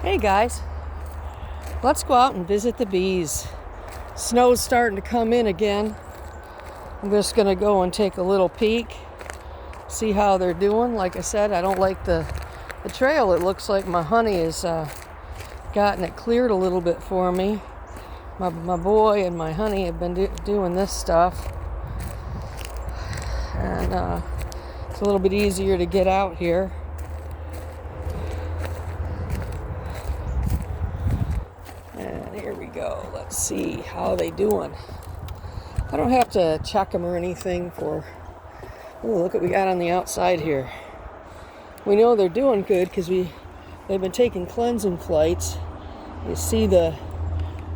Hey guys, let's go out and visit the bees. Snow's starting to come in again. I'm just going to go and take a little peek, see how they're doing. Like I said, I don't like the trail. It looks like my honey has gotten it cleared a little bit for me. My boy and my honey have been doing this stuff. And it's a little bit easier to get out here. And here we go. Let's see how they doing. I don't have to check them or anything for... Oh, look what we got on the outside here. We know they're doing good because they've been taking cleansing flights. You see the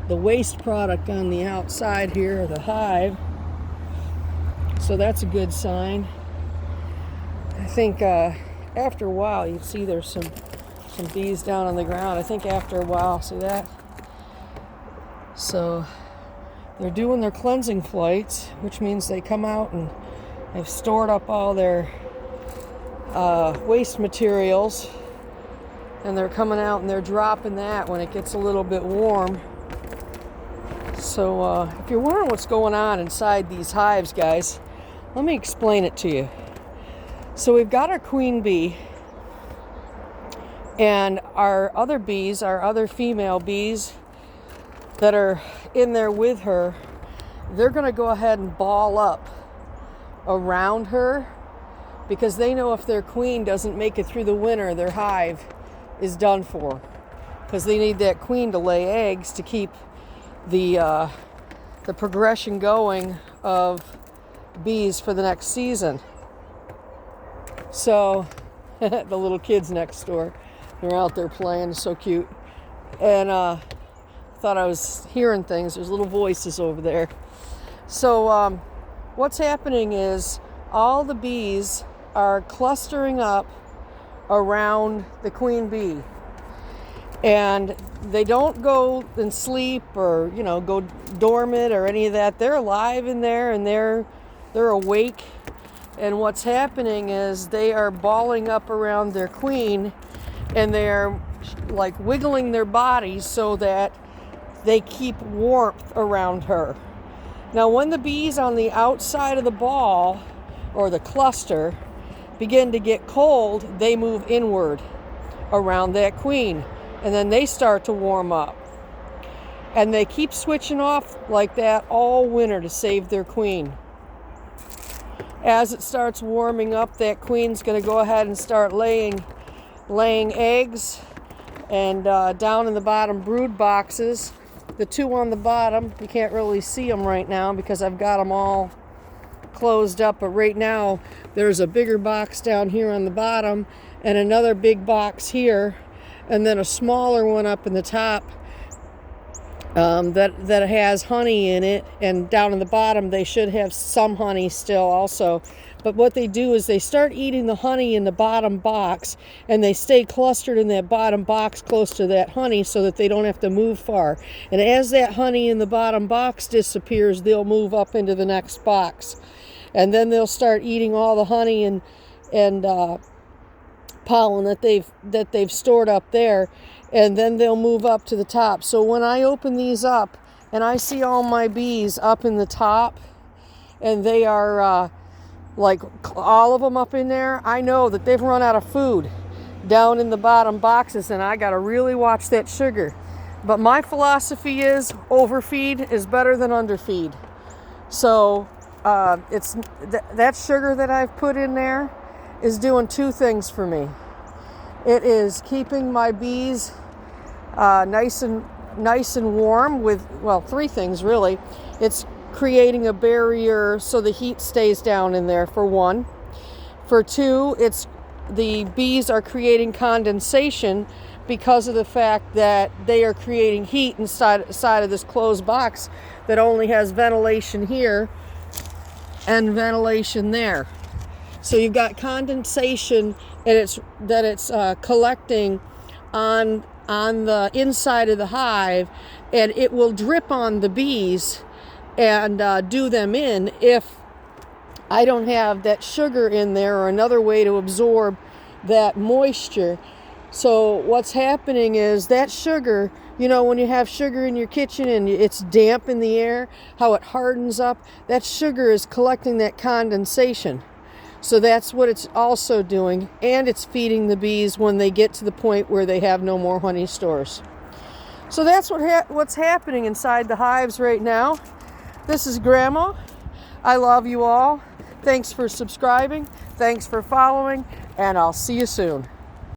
waste product on the outside here of the hive. So that's a good sign. I think after a while you see there's some bees down on the ground. I think after a while, see that? So they're doing their cleansing flights, which means they come out and they've stored up all their waste materials, and they're coming out and they're dropping that when it gets a little bit warm. So if you're wondering what's going on inside these hives, guys, let me explain it to you. So we've got our queen bee, and our other bees, our other female bees that are in there with her, they're going to go ahead and ball up around her because they know if their queen doesn't make it through the winter, their hive is done for, because they need that queen to lay eggs to keep the progression going of bees for the next season. So the little kids next door, they're out there playing, so cute. And thought I was hearing things. There's little voices over there. So what's happening is all the bees are clustering up around the queen bee, and they don't go and sleep or go dormant or any of that. They're alive in there, and they're awake. And what's happening is they are balling up around their queen, and they're like wiggling their bodies so that they keep warmth around her. Now, when the bees on the outside of the ball or the cluster begin to get cold, they move inward around that queen, and then they start to warm up. And they keep switching off like that all winter to save their queen. As it starts warming up, that queen's going to go ahead and start laying eggs, and down in the bottom brood boxes, the two on the bottom, you can't really see them right now because I've got them all closed up, but right now there's a bigger box down here on the bottom and another big box here, and then a smaller one up in the top that has honey in it, and down in the bottom they should have some honey still also. But what they do is they start eating the honey in the bottom box, and they stay clustered in that bottom box close to that honey so that they don't have to move far. And as that honey in the bottom box disappears, they'll move up into the next box, and then they'll start eating all the honey and pollen that they've stored up there, and then they'll move up to the top. So when I open these up and I see all my bees up in the top, and they are like all of them up in there, I know that they've run out of food down in the bottom boxes, and I got to really watch that sugar. But my philosophy is overfeed is better than underfeed. So it's that sugar that I've put in there is doing two things for me. It is keeping my bees nice and warm with, well, three things really. It's creating a barrier so the heat stays down in there, for one. For two, it's the bees are creating condensation because of the fact that they are creating heat inside of this closed box that only has ventilation here and ventilation there. So you've got condensation, and it's collecting on the inside of the hive, and it will drip on the bees and do them in if I don't have that sugar in there or another way to absorb that moisture. So what's happening is that sugar, when you have sugar in your kitchen and it's damp in the air, how it hardens up, that sugar is collecting that condensation. So that's what it's also doing, and it's feeding the bees when they get to the point where they have no more honey stores. So that's what's happening inside the hives right now. This is Grandma. I love you all. Thanks for subscribing. Thanks for following, and I'll see you soon.